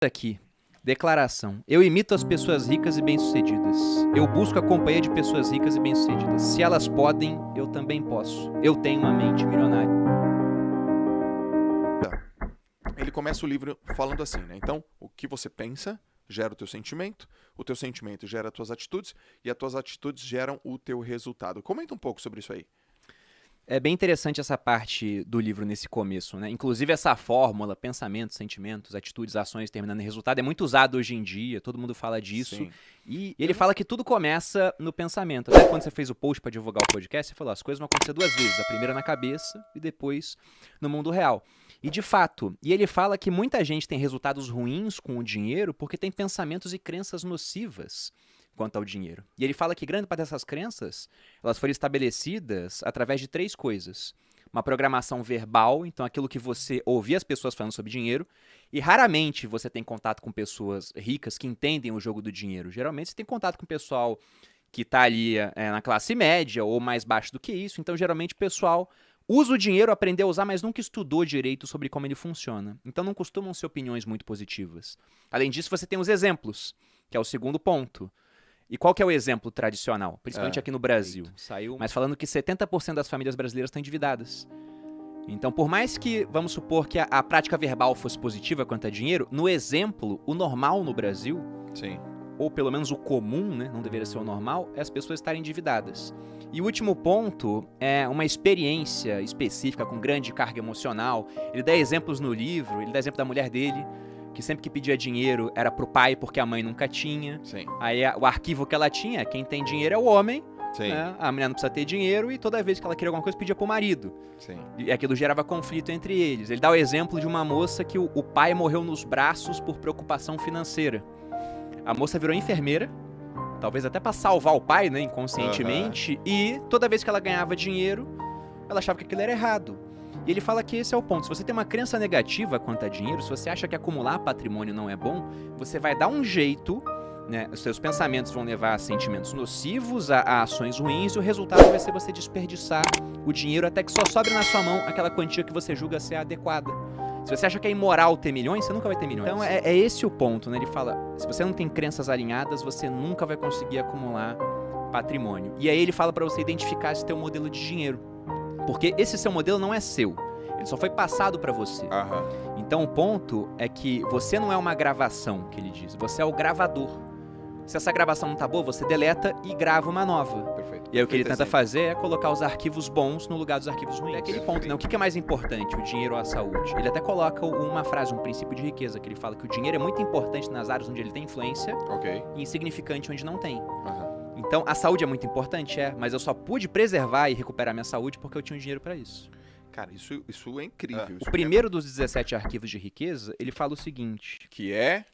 Aqui, declaração. Eu imito as pessoas ricas e bem-sucedidas. Eu busco a companhia de pessoas ricas e bem-sucedidas. Se elas podem, eu também posso. Eu tenho uma mente milionária. Ele começa o livro falando assim, né? Então, o que você pensa gera o teu sentimento gera as tuas atitudes e as tuas atitudes geram o teu resultado. Comenta um pouco sobre isso aí. É bem interessante essa parte do livro nesse começo, né? Inclusive essa fórmula, pensamentos, sentimentos, atitudes, ações terminando em resultado, é muito usado hoje em dia, todo mundo fala disso. Sim. E ele fala que tudo começa no pensamento. Até quando você fez o post para divulgar o podcast, você falou, as coisas vão acontecer duas vezes, a primeira na cabeça e depois no mundo real. E de fato, e ele fala que muita gente tem resultados ruins com o dinheiro porque tem pensamentos e crenças nocivas quanto ao dinheiro. E ele fala que grande parte dessas crenças, elas foram estabelecidas através de três coisas. Uma programação verbal, então aquilo que você ouvia as pessoas falando sobre dinheiro, e raramente você tem contato com pessoas ricas que entendem o jogo do dinheiro. Geralmente você tem contato com o pessoal que está ali na classe média ou mais baixo do que isso, então geralmente o pessoal usa o dinheiro, aprendeu a usar, mas nunca estudou direito sobre como ele funciona. Então não costumam ser opiniões muito positivas. Além disso, você tem os exemplos, que é o segundo ponto. E qual que é o exemplo tradicional? Principalmente aqui no Brasil. Mas falando que 70% das famílias brasileiras estão endividadas. Então, por mais que, vamos supor que a prática verbal fosse positiva quanto a dinheiro, no exemplo, o normal no Brasil, Sim. ou pelo menos o comum, né, não deveria ser o normal, é as pessoas estarem endividadas. E o último ponto é uma experiência específica com grande carga emocional. Ele dá exemplos no livro, ele dá exemplo da mulher dele, que sempre que pedia dinheiro era pro pai porque a mãe nunca tinha. Sim. Aí o arquivo que ela tinha, quem tem dinheiro é o homem, Sim. né? A mulher não precisa ter dinheiro e toda vez que ela queria alguma coisa pedia pro marido. Sim. E aquilo gerava conflito entre eles. Ele dá o exemplo de uma moça que o pai morreu nos braços por preocupação financeira. A moça virou enfermeira, talvez até pra salvar o pai, né, inconscientemente, e toda vez que ela ganhava dinheiro, ela achava que aquilo era errado. E ele fala que esse é o ponto. Se você tem uma crença negativa quanto a dinheiro, se você acha que acumular patrimônio não é bom, você vai dar um jeito, né? Os seus pensamentos vão levar a sentimentos nocivos, a ações ruins, e o resultado vai ser você desperdiçar o dinheiro até que só sobre na sua mão aquela quantia que você julga ser adequada. Se você acha que é imoral ter milhões, você nunca vai ter milhões. Então é esse o ponto, né? Ele fala, se você não tem crenças alinhadas, você nunca vai conseguir acumular patrimônio. E aí ele fala para você identificar esse teu modelo de dinheiro. Porque esse seu modelo não é seu, ele só foi passado para você. Então o ponto é que você não é uma gravação, que ele diz, você é o gravador. Se essa gravação não tá boa, você deleta e grava uma nova. Perfeito. E aí o que ele tenta fazer é colocar os arquivos bons no lugar dos arquivos ruins. É aquele ponto, né? O que é mais importante, o dinheiro ou a saúde? Ele até coloca uma frase, um princípio de riqueza, que ele fala que o dinheiro é muito importante nas áreas onde ele tem influência e insignificante onde não tem. Então, a saúde é muito importante, mas eu só pude preservar e recuperar minha saúde porque eu tinha um dinheiro para isso. Cara, isso é incrível. O primeiro dos 17 arquivos de riqueza, ele fala o seguinte... Que é...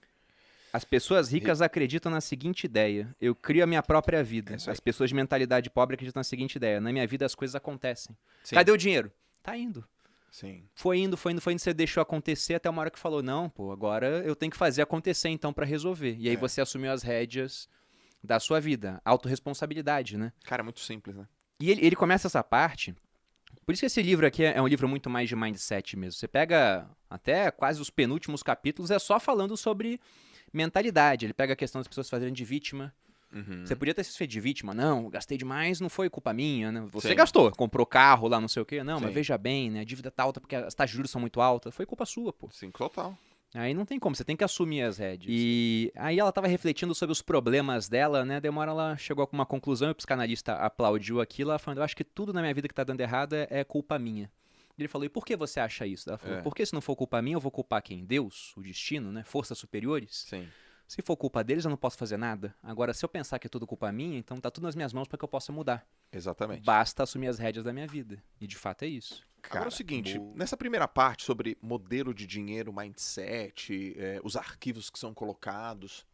As pessoas ricas acreditam na seguinte ideia. Eu crio a minha própria vida. As pessoas de mentalidade pobre acreditam na seguinte ideia. Na minha vida as coisas acontecem. Sim. Cadê o dinheiro? Tá indo. Sim. Foi indo. Você deixou acontecer até uma hora que falou, não, pô, agora eu tenho que fazer acontecer então pra resolver. E aí você assumiu as rédeas da sua vida. Autorresponsabilidade, né? Cara, é muito simples, né? E ele começa essa parte... Por isso que esse livro aqui é um livro muito mais de mindset mesmo. Você pega até quase os penúltimos capítulos, é só falando sobre mentalidade. Ele pega a questão das pessoas fazerem de vítima. Você podia ter se feito de vítima. Não, gastei demais, não foi culpa minha, né? Você gastou, comprou carro lá, não sei o quê. Não, mas veja bem, né? A dívida tá alta porque as taxas de juros são muito altas. Foi culpa sua, pô. Sim, total. Aí não tem como, você tem que assumir as rédeas. E aí ela tava refletindo sobre os problemas dela, né? De uma hora ela chegou a uma conclusão e o psicanalista aplaudiu aquilo. Ela falando, eu acho que tudo na minha vida que tá dando errado é culpa minha. Ele falou, e por que você acha isso? Ela falou, porque se não for culpa minha, eu vou culpar quem? Deus? O destino, né? Forças superiores? Sim. Se for culpa deles, eu não posso fazer nada. Agora, se eu pensar que é tudo culpa minha, então tá tudo nas minhas mãos para que eu possa mudar. Exatamente. Basta assumir as rédeas da minha vida. E de fato é isso. Cara, agora é o seguinte, nessa primeira parte sobre modelo de dinheiro, mindset, os arquivos que são colocados,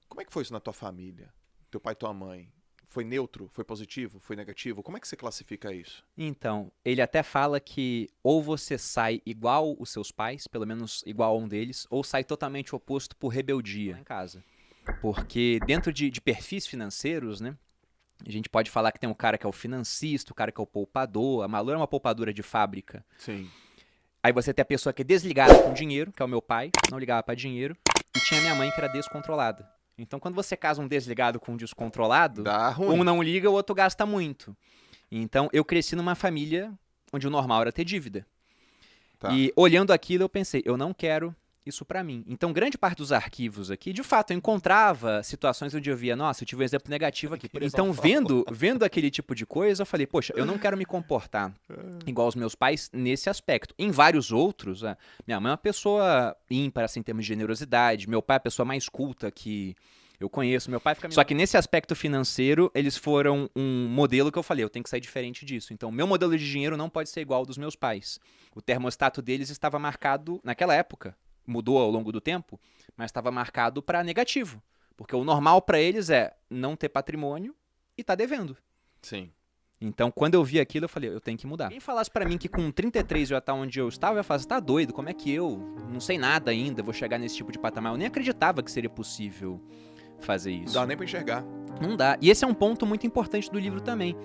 como é que foi isso na tua família? Teu pai e tua mãe? Foi neutro? Foi positivo? Foi negativo? Como é que você classifica isso? Então, ele até fala que ou você sai igual os seus pais, pelo menos igual a um deles, ou sai totalmente oposto por rebeldia em casa. Porque dentro de perfis financeiros, né? A gente pode falar que tem um cara que é o financista, o cara que é o poupador. A Malu é uma poupadora de fábrica. Sim. Aí você tem a pessoa que é desligada com dinheiro, que é o meu pai, não ligava pra dinheiro, e tinha minha mãe que era descontrolada. Então quando você casa um desligado com um descontrolado, Dá ruim. um não liga, o outro gasta muito. Então eu cresci numa família onde o normal era ter dívida. Tá. E olhando aquilo eu pensei, eu não quero isso pra mim. Então grande parte dos arquivos aqui, de fato, eu encontrava situações onde eu via, nossa, eu tive um exemplo negativo aqui. Que eles Então não falam. vendo aquele tipo de coisa, eu falei, poxa, eu não quero me comportar igual os meus pais nesse aspecto. Em vários outros, minha mãe é uma pessoa ímpar, assim, em termos de generosidade, meu pai é a pessoa mais culta que eu conheço, meu pai fica... Só que nesse aspecto financeiro, eles foram um modelo que eu falei, eu tenho que sair diferente disso. Então, meu modelo de dinheiro não pode ser igual ao dos meus pais. O termostato deles estava marcado, naquela época, mudou ao longo do tempo, mas estava marcado para negativo. Porque o normal para eles é não ter patrimônio e tá devendo. Sim. Então, quando eu vi aquilo, eu falei, eu tenho que mudar. Quem falasse pra mim que com 33 eu ia estar onde eu estava, eu ia falar, você tá doido? Como é que eu não sei nada ainda, vou chegar nesse tipo de patamar? Eu nem acreditava que seria possível fazer isso. Não dá nem pra enxergar. Não dá. E esse é um ponto muito importante do livro também.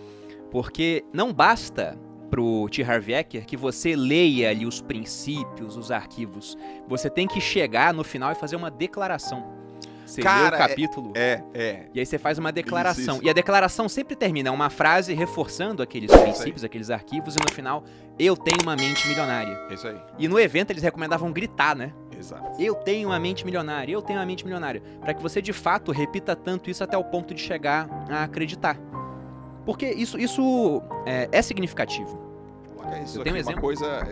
Porque não basta pro T. Harv Eker que você leia ali os princípios, os arquivos. Você tem que chegar no final e fazer uma declaração. Você Cara, lê o capítulo e aí você faz uma declaração. Isso. E a declaração sempre termina uma frase reforçando aqueles princípios, aqueles arquivos, e no final, eu tenho uma mente milionária. É isso aí. E no evento eles recomendavam gritar, né? Exato. Eu tenho uma mente milionária, eu tenho uma mente milionária. Para que você de fato repita tanto isso até o ponto de chegar a acreditar. Porque isso é significativo. Isso Eu aqui tenho um é uma exemplo. coisa.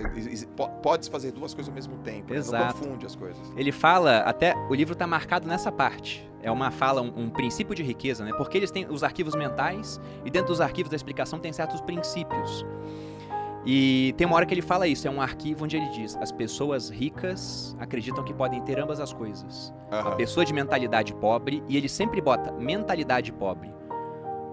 Pode fazer duas coisas ao mesmo tempo. Né? Exato. Não confunde as coisas. Ele fala, até o livro está marcado nessa parte. É uma fala, um princípio de riqueza, né? Porque eles têm os arquivos mentais e dentro dos arquivos da explicação tem certos princípios. E tem uma hora que ele fala isso, é um arquivo onde ele diz, as pessoas ricas acreditam que podem ter ambas as coisas. A pessoa de mentalidade pobre, e ele sempre bota mentalidade pobre.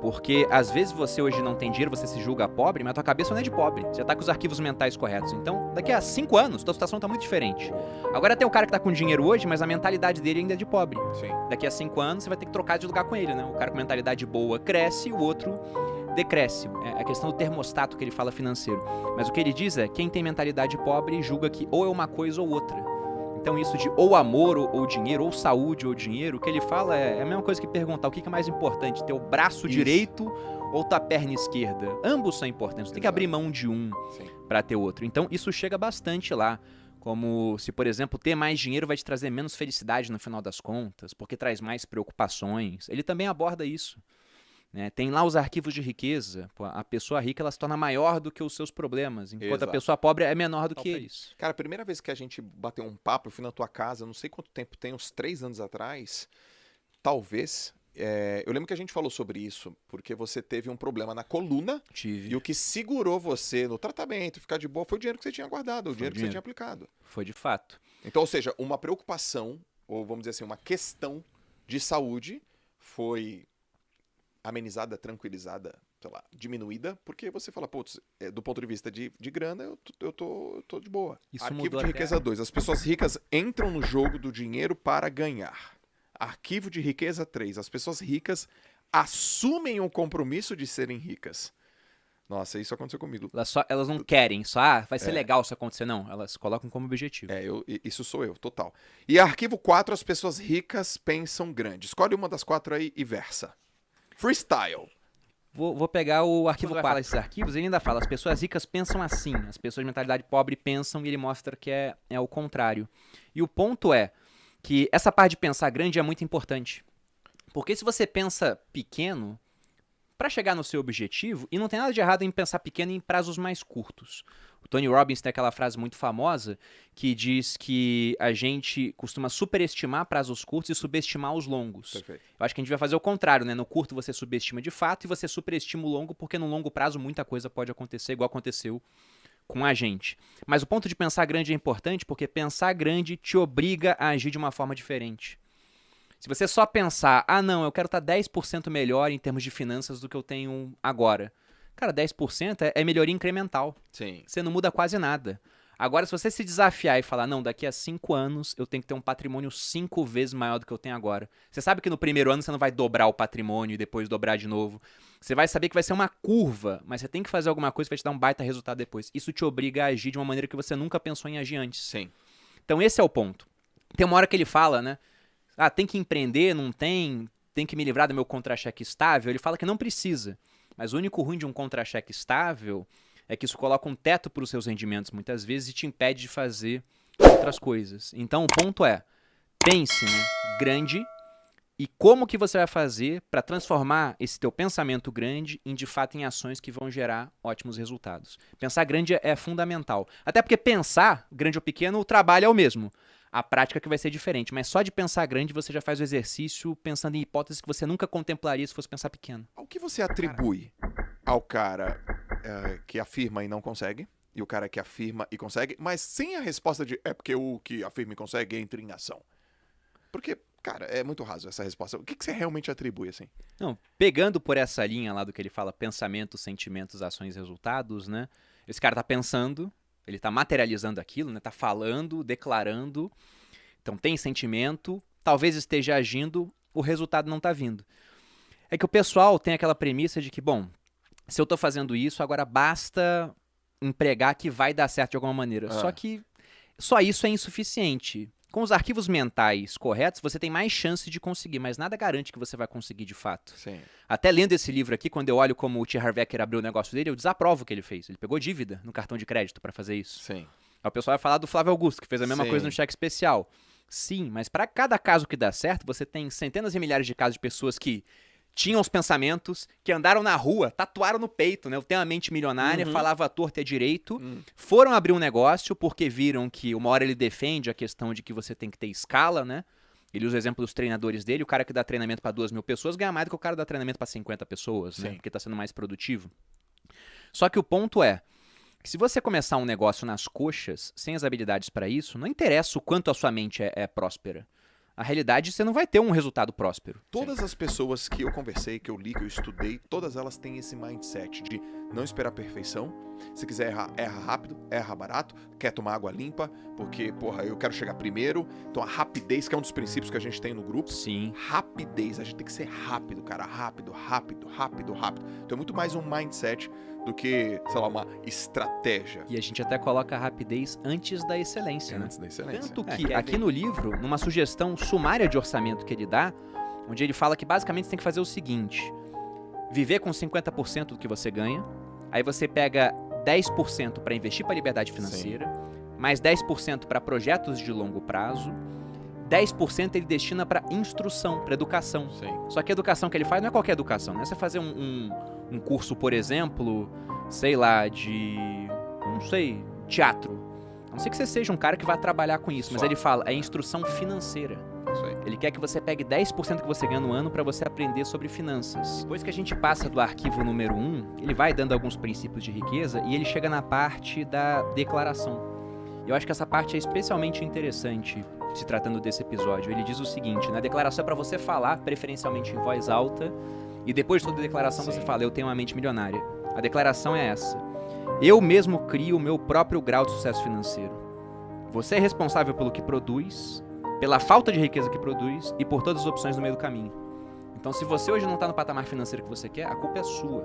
Porque às vezes você hoje não tem dinheiro, você se julga pobre, mas a tua cabeça não é de pobre. Você já tá com os arquivos mentais corretos. Então, daqui a 5 anos, tua situação tá muito diferente. Agora tem o cara que tá com dinheiro hoje, mas a mentalidade dele ainda é de pobre. Sim. Daqui a 5 anos, você vai ter que trocar de lugar com ele, né? O cara com mentalidade boa cresce, o outro decresce. É a questão do termostato que ele fala financeiro. Mas o que ele diz é, quem tem mentalidade pobre julga que ou é uma coisa ou outra. Então isso de ou amor ou dinheiro, ou saúde ou dinheiro, o que ele fala é a mesma coisa que perguntar o que é mais importante, ter o braço direito ou tua perna esquerda. Ambos são importantes, tem que abrir mão de um para ter outro. Então isso chega bastante lá, como se, por exemplo, ter mais dinheiro vai te trazer menos felicidade no final das contas, porque traz mais preocupações. Ele também aborda isso. Né? Tem lá os arquivos de riqueza. Pô, a pessoa rica ela se torna maior do que os seus problemas, enquanto a pessoa pobre é menor do que eles. Cara, a primeira vez que a gente bateu um papo, eu fui na tua casa, não sei quanto tempo tem, uns 3 anos atrás, talvez. Eu lembro que a gente falou sobre isso, porque você teve um problema na coluna. Tive. E o que segurou você no tratamento, ficar de boa, foi o dinheiro que você tinha guardado, o dinheiro que você tinha aplicado. Foi de fato. Então, ou seja, uma preocupação, ou vamos dizer assim, uma questão de saúde foi amenizada, tranquilizada, sei lá, diminuída, porque você fala, putz, do ponto de vista de grana, eu tô de boa. Isso Arquivo mudou de riqueza 2. As pessoas ricas entram no jogo do dinheiro para ganhar. Arquivo de riqueza 3. As pessoas ricas assumem o compromisso de serem ricas. Nossa, isso aconteceu comigo. Elas não querem, vai ser legal se acontecer, não. Elas colocam como objetivo. Isso sou eu, total. E arquivo 4, as pessoas ricas pensam grande. Escolhe uma das 4 aí e versa. Freestyle. Vou pegar o arquivo 4 desses arquivos, ele ainda fala, as pessoas ricas pensam assim, as pessoas de mentalidade pobre pensam, e ele mostra que é o contrário. E o ponto é que essa parte de pensar grande é muito importante. Porque se você pensa pequeno, para chegar no seu objetivo, e não tem nada de errado em pensar pequeno em prazos mais curtos. O Tony Robbins tem aquela frase muito famosa que diz que a gente costuma superestimar prazos curtos e subestimar os longos. Perfeito. Eu acho que a gente vai fazer o contrário, né? No curto você subestima de fato e você superestima o longo, porque no longo prazo muita coisa pode acontecer, igual aconteceu com a gente. Mas o ponto de pensar grande é importante porque pensar grande te obriga a agir de uma forma diferente. Se você só pensar, não, eu quero estar 10% melhor em termos de finanças do que eu tenho agora. Cara, 10% é melhoria incremental. Sim. Você não muda quase nada. Agora, se você se desafiar e falar, não, daqui a 5 anos eu tenho que ter um patrimônio 5 vezes maior do que eu tenho agora. Você sabe que no primeiro ano você não vai dobrar o patrimônio e depois dobrar de novo. Você vai saber que vai ser uma curva, mas você tem que fazer alguma coisa que vai te dar um baita resultado depois. Isso te obriga a agir de uma maneira que você nunca pensou em agir antes. Sim. Então esse é o ponto. Tem uma hora que ele fala, né? Ah, tem que empreender, não tem que me livrar do meu contra-cheque estável. Ele fala que não precisa. Mas o único ruim de um contra-cheque estável é que isso coloca um teto para os seus rendimentos muitas vezes e te impede de fazer outras coisas. Então o ponto é, pense, né, grande e como que você vai fazer para transformar esse teu pensamento grande em de fato em ações que vão gerar ótimos resultados. Pensar grande é fundamental. Até porque pensar, grande ou pequeno, o trabalho é o mesmo. A prática que vai ser diferente, mas só de pensar grande você já faz o exercício pensando em hipóteses que você nunca contemplaria se fosse pensar pequeno. O que você atribui ao cara que afirma e não consegue, e o cara que afirma e consegue, mas sem a resposta de é porque o que afirma e consegue entra em ação? Porque, cara, é muito raso essa resposta. O que você realmente atribui, assim? Não, pegando por essa linha lá do que ele fala, pensamentos, sentimentos, ações, resultados, né? Esse cara tá pensando, ele tá materializando aquilo, né? Tá falando, declarando. Então tem sentimento, talvez esteja agindo, o resultado não tá vindo. É que o pessoal tem aquela premissa de que, bom, se eu tô fazendo isso, agora basta empregar que vai dar certo de alguma maneira. Só que só isso é insuficiente. Com os arquivos mentais corretos, você tem mais chance de conseguir, mas nada garante que você vai conseguir de fato. Sim. Até lendo esse livro aqui, quando eu olho como o T. Harv Eker abriu o negócio dele, eu desaprovo o que ele fez. Ele pegou dívida no cartão de crédito para fazer isso. Sim. Aí o pessoal vai falar do Flávio Augusto, que fez a mesma Sim. coisa no cheque especial. Sim, mas para cada caso que dá certo, você tem centenas e milhares de casos de pessoas que tinham os pensamentos, que andaram na rua, tatuaram no peito, né? Eu tenho uma mente milionária, falava à torta e à direito, foram abrir um negócio porque viram que uma hora ele defende a questão de que você tem que ter escala, né? Ele usa o exemplo dos treinadores dele, o cara que dá treinamento para 2.000 pessoas ganha mais do que o cara que dá treinamento para 50 pessoas, né? Porque tá sendo mais produtivo. Só que o ponto é que se você começar um negócio nas coxas, sem as habilidades para isso, não interessa o quanto a sua mente é próspera. A realidade, você não vai ter um resultado próspero. Todas as pessoas que eu conversei, que eu li, que eu estudei, todas elas têm esse mindset de não esperar a perfeição. Se quiser errar, erra rápido, erra barato, quer tomar água limpa, porque, porra, eu quero chegar primeiro. Então a rapidez, que é um dos princípios que a gente tem no grupo. Sim. Rapidez, a gente tem que ser rápido, cara. Rápido. Então é muito mais um mindset do que, sei lá, uma estratégia. E a gente até coloca a rapidez antes da excelência, né? Antes da excelência. Tanto que aqui no livro, numa sugestão sumária de orçamento que ele dá, onde ele fala que basicamente você tem que fazer o seguinte: viver com 50% do que você ganha, aí você pega 10% para investir para liberdade financeira, mais 10% para projetos de longo prazo, 10% ele destina para instrução, para educação. Sim. Só que a educação que ele faz não é qualquer educação, não é você fazer um curso, por exemplo, sei lá, de, não sei, teatro. A não ser que você seja um cara que vai trabalhar com isso, mas ele fala, é instrução financeira. Isso aí. Ele quer que você pegue 10% que você ganha no ano para você aprender sobre finanças. Depois que a gente passa do arquivo número 1, ele vai dando alguns princípios de riqueza e ele chega na parte da declaração. Eu acho que essa parte é especialmente interessante se tratando desse episódio. Ele diz o seguinte: na declaração é para você falar, preferencialmente em voz alta, e depois de toda a declaração você fala, eu tenho uma mente milionária. A declaração é essa: eu mesmo crio o meu próprio grau de sucesso financeiro. Você é responsável pelo que produz, pela falta de riqueza que produz e por todas as opções no meio do caminho. Então, se você hoje não está no patamar financeiro que você quer, a culpa é sua,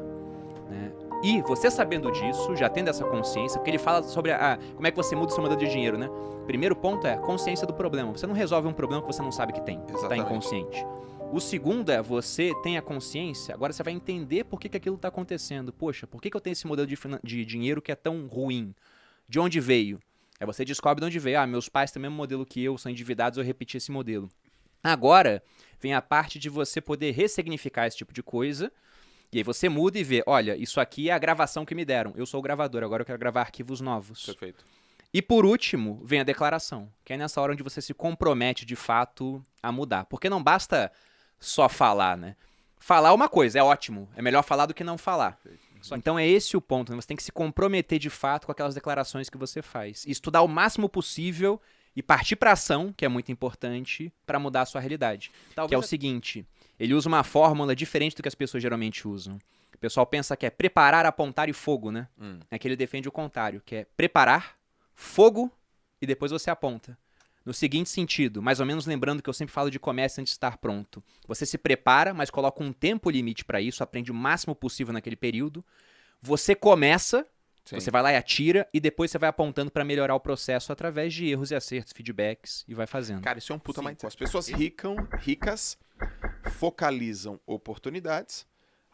né? E você sabendo disso, já tendo essa consciência, porque ele fala sobre como é que você muda o seu modelo de dinheiro, né? Primeiro ponto é consciência do problema. Você não resolve um problema que você não sabe que tem. Você está inconsciente. O segundo é você tem a consciência, agora você vai entender por que aquilo está acontecendo. Poxa, por que eu tenho esse modelo de dinheiro que é tão ruim? De onde veio? Aí você descobre de onde veio. Meus pais têm o mesmo modelo que eu, são endividados, eu repeti esse modelo. Agora vem a parte de você poder ressignificar esse tipo de coisa. E aí você muda e vê, olha, isso aqui é a gravação que me deram. Eu sou o gravador, agora eu quero gravar arquivos novos. Perfeito. E por último, vem a declaração, que é nessa hora onde você se compromete de fato a mudar. Porque não basta só falar, né? Falar é uma coisa, é ótimo. É melhor falar do que não falar. Então é esse o ponto, né? Você tem que se comprometer de fato com aquelas declarações que você faz. E estudar o máximo possível e partir para ação, que é muito importante, para mudar a sua realidade. Que é o seguinte: ele usa uma fórmula diferente do que as pessoas geralmente usam. O pessoal pensa que é preparar, apontar e fogo, né? É que ele defende o contrário, que é preparar, fogo e depois você aponta. No seguinte sentido, mais ou menos lembrando que eu sempre falo de comércio antes de estar pronto. Você se prepara, mas coloca um tempo limite para isso, aprende o máximo possível naquele período. Você começa, você vai lá e atira, e depois você vai apontando para melhorar o processo através de erros e acertos, feedbacks, e vai fazendo. Cara, isso é um puta mindset. As pessoas ricas focalizam oportunidades.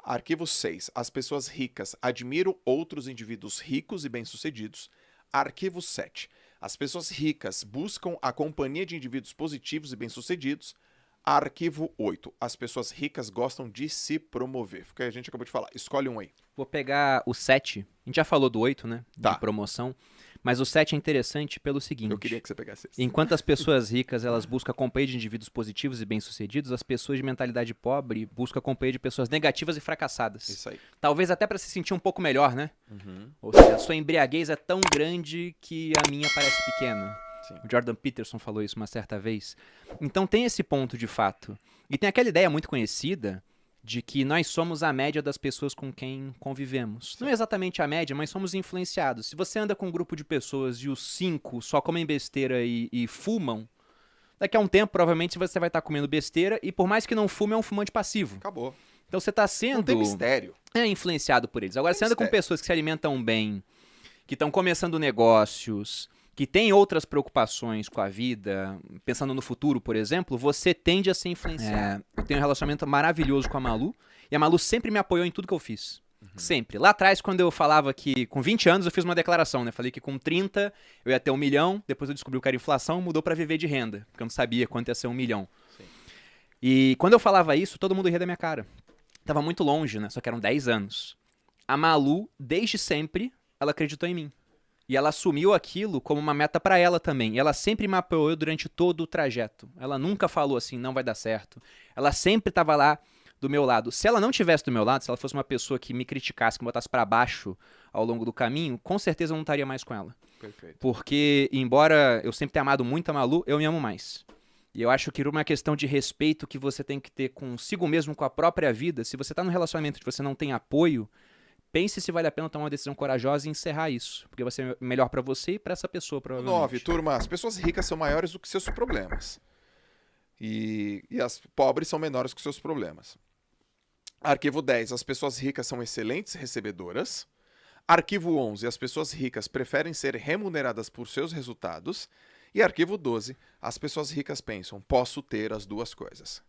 Arquivo 6. As pessoas ricas admiram outros indivíduos ricos e bem-sucedidos. Arquivo 7. As pessoas ricas buscam a companhia de indivíduos positivos e bem-sucedidos. Arquivo 8. As pessoas ricas gostam de se promover. Foi o que a gente acabou de falar. Escolhe um aí. Vou pegar o 7. A gente já falou do 8, né? Tá. De promoção. Mas o 7 é interessante pelo seguinte. Eu queria que você pegasse esse. Enquanto as pessoas ricas elas buscam a companhia de indivíduos positivos e bem-sucedidos, as pessoas de mentalidade pobre buscam a companhia de pessoas negativas e fracassadas. Isso aí. Talvez até para se sentir um pouco melhor, né? Uhum. Ou seja, a sua embriaguez é tão grande que a minha parece pequena. Sim. O Jordan Peterson falou isso uma certa vez. Então tem esse ponto de fato. E tem aquela ideia muito conhecida de que nós somos a média das pessoas com quem convivemos. Não é exatamente a média, mas somos influenciados. Se você anda com um grupo de pessoas e os 5 só comem besteira e fumam, daqui a um tempo provavelmente você vai estar comendo besteira e por mais que não fume, é um fumante passivo. Acabou. Então você está sendo... Não tem mistério. influenciado por eles. Agora, você anda com pessoas que se alimentam bem, que estão começando negócios, que têm outras preocupações com a vida, pensando no futuro, por exemplo, você tende a ser influenciado. Eu tenho um relacionamento maravilhoso com a Malu, e a Malu sempre me apoiou em tudo que eu fiz. Sempre. Lá atrás, quando eu falava que com 20 anos eu fiz uma declaração, né? Falei que com 30 eu ia ter 1 milhão, depois eu descobri que era inflação, mudou para viver de renda, porque eu não sabia quanto ia ser 1 milhão. Sim. E quando eu falava isso, todo mundo ria da minha cara. Tava muito longe, né? Só que eram 10 anos. A Malu, desde sempre, ela acreditou em mim. E ela assumiu aquilo como uma meta pra ela também. E ela sempre me apoiou durante todo o trajeto. Ela nunca falou assim, não vai dar certo. Ela sempre tava lá do meu lado. Se ela não tivesse do meu lado, se ela fosse uma pessoa que me criticasse, que me botasse pra baixo ao longo do caminho, com certeza eu não estaria mais com ela. Perfeito. Porque, embora eu sempre tenha amado muito a Malu, eu me amo mais. E eu acho que por uma questão de respeito que você tem que ter consigo mesmo, com a própria vida, se você tá num relacionamento que você não tem apoio, pense se vale a pena tomar uma decisão corajosa e encerrar isso. Porque vai ser melhor pra você e pra essa pessoa, provavelmente. 9, turma, as pessoas ricas são maiores do que seus problemas. E as pobres são menores que seus problemas. Arquivo 10, as pessoas ricas são excelentes recebedoras. Arquivo 11, as pessoas ricas preferem ser remuneradas por seus resultados. E arquivo 12, as pessoas ricas pensam, posso ter as duas coisas.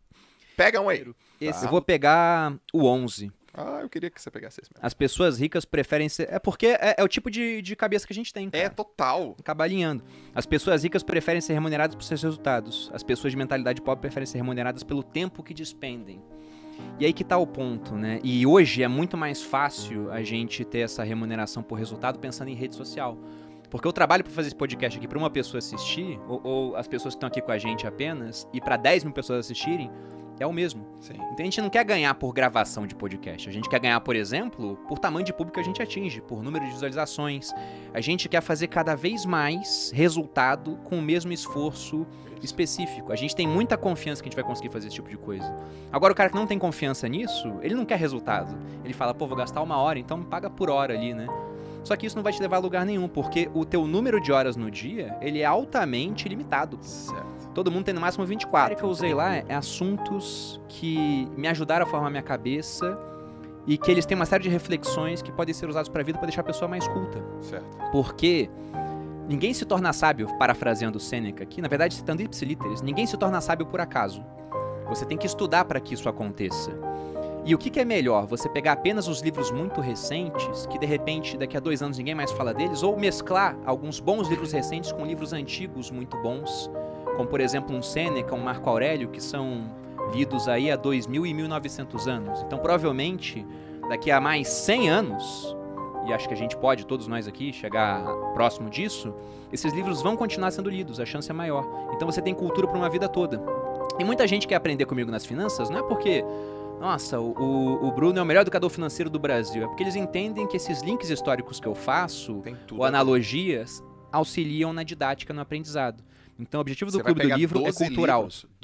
Pega um aí. Eu vou pegar o 11. Ah, eu queria que você pegasse esse mesmo. As pessoas ricas preferem ser... É porque é o tipo de cabeça que a gente tem, cara. É total. Acaba alinhando. As pessoas ricas preferem ser remuneradas por seus resultados. As pessoas de mentalidade pobre preferem ser remuneradas pelo tempo que despendem. E aí que tá o ponto, né? E hoje é muito mais fácil a gente ter essa remuneração por resultado pensando em rede social. Porque o trabalho para fazer esse podcast aqui para uma pessoa assistir, ou as pessoas que estão aqui com a gente apenas, e para 10 mil pessoas assistirem, é o mesmo. Sim. Então a gente não quer ganhar por gravação de podcast. A gente quer ganhar, por exemplo, por tamanho de público que a gente atinge, por número de visualizações. A gente quer fazer cada vez mais resultado com o mesmo esforço específico. A gente tem muita confiança que a gente vai conseguir fazer esse tipo de coisa. Agora, o cara que não tem confiança nisso, ele não quer resultado. Ele fala, pô, vou gastar 1 hora, então paga por hora ali, né? Só que isso não vai te levar a lugar nenhum, porque o teu número de horas no dia, ele é altamente limitado. Certo. Todo mundo tem no máximo 24. O que eu usei lá é assuntos que me ajudaram a formar minha cabeça e que eles têm uma série de reflexões que podem ser usados para a vida para deixar a pessoa mais culta. Certo. Porque ninguém se torna sábio, parafraseando Sêneca aqui, na verdade citando ipsilíteres, ninguém se torna sábio por acaso. Você tem que estudar para que isso aconteça. E o que é melhor? Você pegar apenas os livros muito recentes, que de repente daqui a 2 anos ninguém mais fala deles, ou mesclar alguns bons livros recentes com livros antigos muito bons, como por exemplo um Sêneca, um Marco Aurélio, que são lidos aí há 2000 e 1900 anos. Então provavelmente daqui a mais 100 anos, e acho que a gente pode, todos nós aqui, chegar próximo disso, esses livros vão continuar sendo lidos, a chance é maior. Então você tem cultura para uma vida toda. E muita gente quer aprender comigo nas finanças, não é porque... Nossa, o Bruno é o melhor educador financeiro do Brasil. É porque eles entendem que esses links históricos que eu faço, ou analogias, auxiliam na didática, no aprendizado. Então o objetivo do Clube do Livro é cultural.